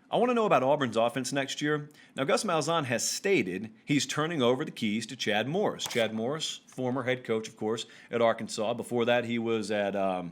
I want to know about Auburn's offense next year. Now, Gus Malzahn has stated he's turning over the keys to Chad Morris. Chad Morris, former head coach, of course, at Arkansas. Before that, he was at, where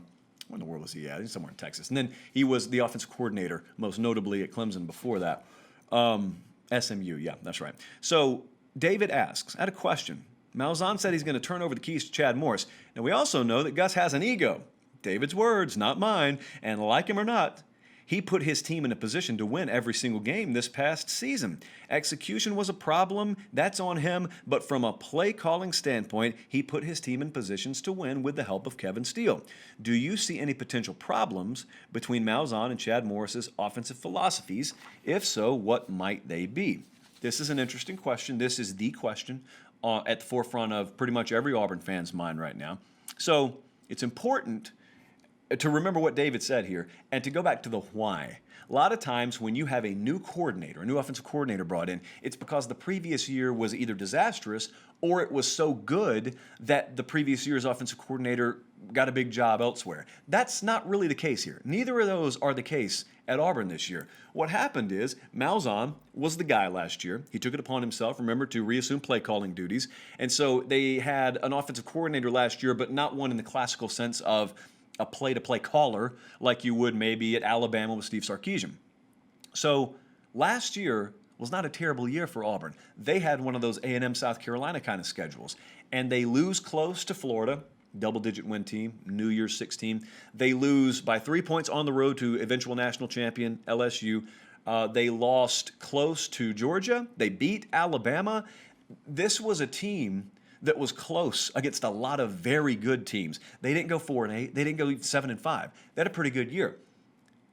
in the world was he at? He's somewhere in Texas. And then he was the offensive coordinator, most notably at Clemson before that. SMU, yeah, that's right. So David asks, I had a question. Malzahn said he's going to turn over the keys to Chad Morris. Now, we also know that Gus has an ego. David's words, not mine. And like him or not, he put his team in a position to win every single game this past season. Execution was a problem, that's on him, but from a play calling standpoint, he put his team in positions to win with the help of Kevin Steele. Do you see any potential problems between Malzahn and Chad Morris's offensive philosophies? If so, what might they be? This is an interesting question. This is the question at the forefront of pretty much every Auburn fan's mind right now. So it's important to remember what David said here and to go back to the why. A lot of times when you have a new coordinator, a new offensive coordinator brought in, it's because the previous year was either disastrous or it was so good that the previous year's offensive coordinator got a big job elsewhere. That's not really the case here. Neither of those are the case at Auburn this year. What happened is Malzahn was the guy last year. He took it upon himself, remember, to reassume play calling duties. And so they had an offensive coordinator last year, but not one in the classical sense of a play-to-play caller like you would maybe at Alabama with Steve Sarkisian. So last year was not a terrible year for Auburn. They had one of those A&M South Carolina kind of schedules, and they lose close to Florida, double-digit win team, New Year's 6 team. They lose by 3 points on the road to eventual national champion LSU. They lost close to Georgia. They beat Alabama. This was a team that was close against a lot of very good teams. They didn't go 4-8. They didn't go 7-5. They had a pretty good year.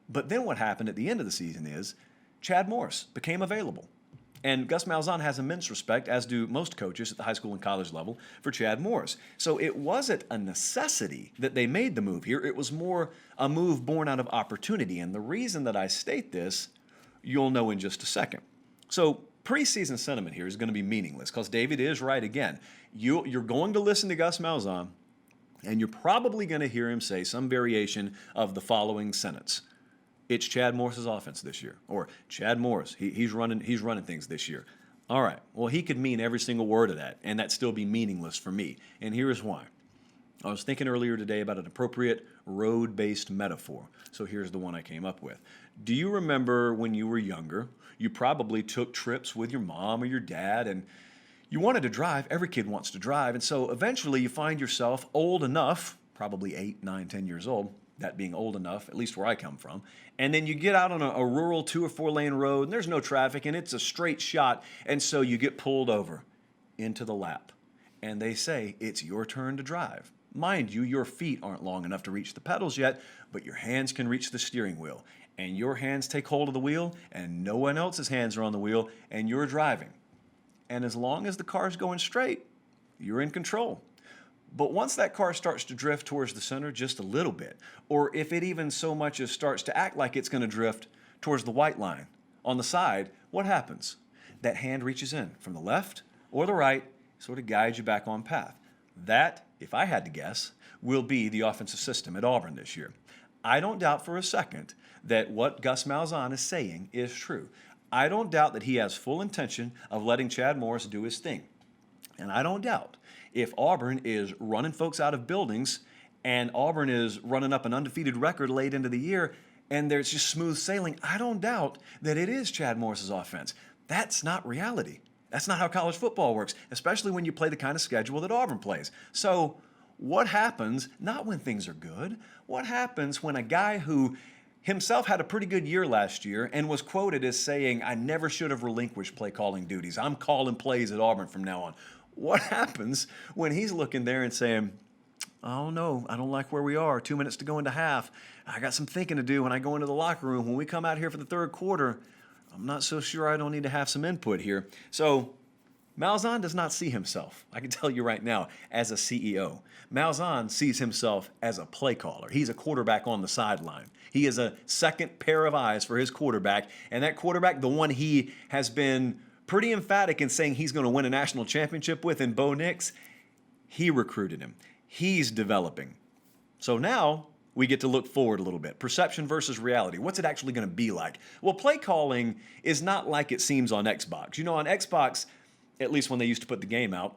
But then what happened at the end of the season is Chad Morris became available. And Gus Malzahn has immense respect, as do most coaches at the high school and college level, for Chad Morris. So it wasn't a necessity that they made the move here. It was more a move born out of opportunity. And the reason that I state this, you'll know in just a second. So preseason sentiment here is going to be meaningless because David is right again. You're going to listen to Gus Malzahn, and you're probably going to hear him say some variation of the following sentence. It's Chad Morris's offense this year, or Chad Morris, he's running things this year. All right, well, he could mean every single word of that, and that'd still be meaningless for me, and here's why. I was thinking earlier today about an appropriate road-based metaphor, so here's the one I came up with. Do you remember when you were younger, you probably took trips with your mom or your dad, and you wanted to drive. Every kid wants to drive, and so eventually you find yourself old enough, probably 8, 9, 10 years old, that being old enough, at least where I come from, and then you get out on a rural 2 or 4 lane road, and there's no traffic, and it's a straight shot, and so you get pulled over into the lap, and they say it's your turn to drive. Mind you, your feet aren't long enough to reach the pedals yet, but your hands can reach the steering wheel, and your hands take hold of the wheel, and no one else's hands are on the wheel, and you're driving. And as long as the car's going straight, you're in control. But once that car starts to drift towards the center just a little bit, or if it even so much as starts to act like it's going to drift towards the white line on the side, what happens? That hand reaches in from the left or the right, sort of guides you back on path. That, if I had to guess, will be the offensive system at Auburn this year. I don't doubt for a second that what Gus Malzahn is saying is true. I don't doubt that he has full intention of letting Chad Morris do his thing. And I don't doubt if Auburn is running folks out of buildings and Auburn is running up an undefeated record late into the year and there's just smooth sailing, I don't doubt that it is Chad Morris's offense. That's not reality. That's not how college football works, especially when you play the kind of schedule that Auburn plays. So what happens, not when things are good, what happens when a guy who himself had a pretty good year last year and was quoted as saying, I never should have relinquished play calling duties. I'm calling plays at Auburn from now on. What happens when he's looking there and saying, oh no, I don't like where we are. 2 minutes to go into half. I got some thinking to do when I go into the locker room. When we come out here for the third quarter, I'm not so sure I don't need to have some input here. So Malzahn does not see himself, I can tell you right now, as a CEO. Malzahn sees himself as a play caller. He's a quarterback on the sideline. He is a second pair of eyes for his quarterback, and that quarterback, the one he has been pretty emphatic in saying he's going to win a national championship with in Bo Nix, he recruited him. He's developing. So now we get to look forward a little bit. Perception versus reality. What's it actually going to be like? Well, play calling is not like it seems on Xbox. You know, on Xbox, at least when they used to put the game out,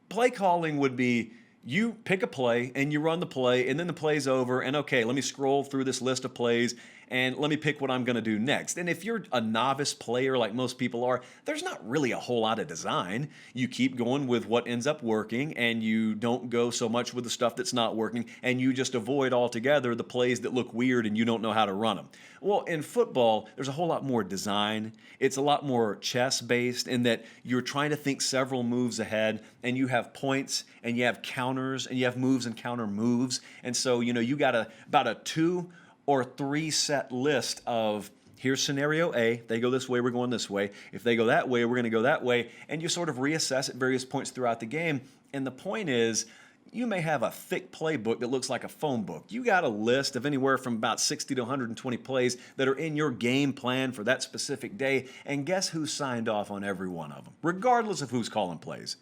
play calling would be you pick a play and you run the play, and then the play's over, and okay, let me scroll through this list of plays and let me pick what I'm going to do next. And if you're a novice player like most people are, there's not really a whole lot of design. You keep going with what ends up working, and you don't go so much with the stuff that's not working, and you just avoid altogether the plays that look weird and you don't know how to run them. Well, in football, there's a whole lot more design. It's a lot more chess-based in that you're trying to think several moves ahead, and you have points, and you have counters, and you have moves and counter moves. And so, you got about a 2 or 3 set list of here's scenario A, they go this way, we're going this way. If they go that way, we're going to go that way. And you sort of reassess at various points throughout the game. And the point is, you may have a thick playbook that looks like a phone book. You got a list of anywhere from about 60 to 120 plays that are in your game plan for that specific day. And guess who signed off on every one of them, regardless of who's calling plays?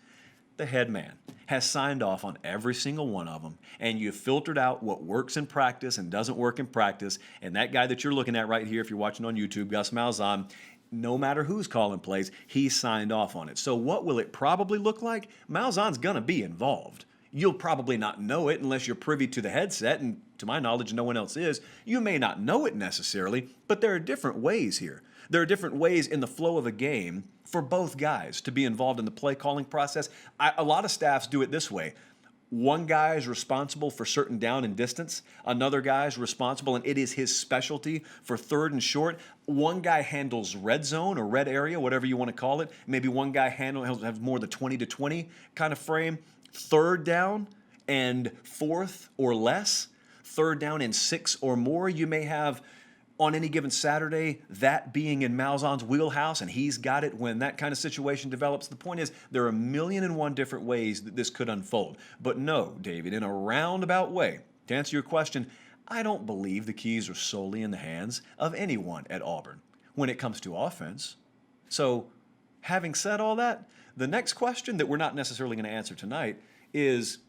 The head man has signed off on every single one of them, and you've filtered out what works in practice and doesn't work in practice. And that guy that you're looking at right here, if you're watching on YouTube, Gus Malzahn, no matter who's calling plays, he signed off on it. So what will it probably look like? Malzahn's going to be involved. You'll probably not know it unless you're privy to the headset, and to my knowledge, no one else is. You may not know it necessarily, but there are different ways here. There are different ways in the flow of a game for both guys to be involved in the play calling process. A lot of staffs do it this way. One guy is responsible for certain down and distance. Another guy is responsible, and it is his specialty, for third and short. One guy handles red zone or red area, whatever you want to call it. Maybe one guy has more the 20 to 20 kind of frame. Third down and fourth or less. Third down and 6 or more. You may have on any given Saturday, that being in Malzahn's wheelhouse, and he's got it when that kind of situation develops. The point is, there are 1,000,001 different ways that this could unfold. But no, David, in a roundabout way, to answer your question, I don't believe the keys are solely in the hands of anyone at Auburn when it comes to offense. So, having said all that, the next question that we're not necessarily going to answer tonight is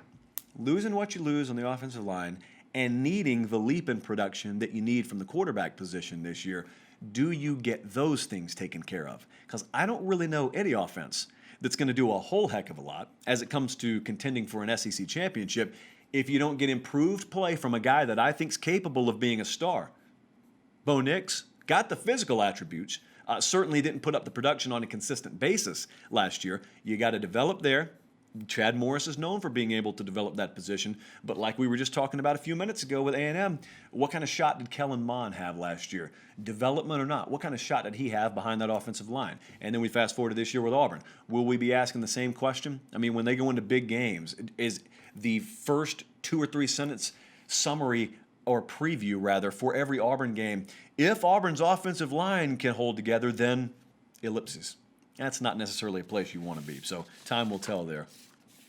losing what you lose on the offensive line and needing the leap in production that you need from the quarterback position this year. Do you get those things taken care of? Because I don't really know any offense that's going to do a whole heck of a lot as it comes to contending for an SEC championship if you don't get improved play from a guy that I think's capable of being a star. Bo Nix got the physical attributes, certainly didn't put up the production on a consistent basis last year. You got to develop there. Chad Morris is known for being able to develop that position, but like we were just talking about a few minutes ago with A&M, what kind of shot did Kellen Mond have last year? Development or not, what kind of shot did he have behind that offensive line? And then we fast forward to this year with Auburn. Will we be asking the same question? I mean, when they go into big games, is the first 2 or 3 sentence summary or preview, rather, for every Auburn game, if Auburn's offensive line can hold together, then ellipses. That's not necessarily a place you want to be. So time will tell there.